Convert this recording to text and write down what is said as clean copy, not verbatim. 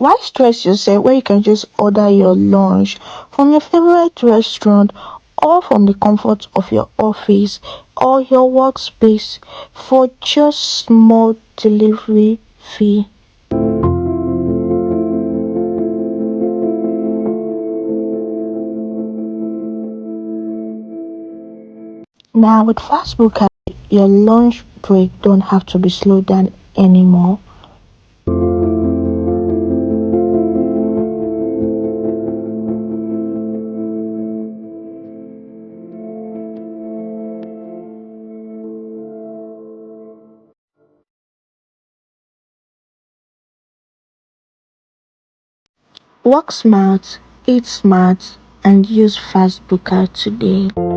Why stress yourself when you can just order your lunch from your favorite restaurant or from the comfort of your office or your workspace for just small delivery fee? Now with Facebook, your lunch break don't have to be slowed down anymore. Work smart, eat smart, and use Facebook today.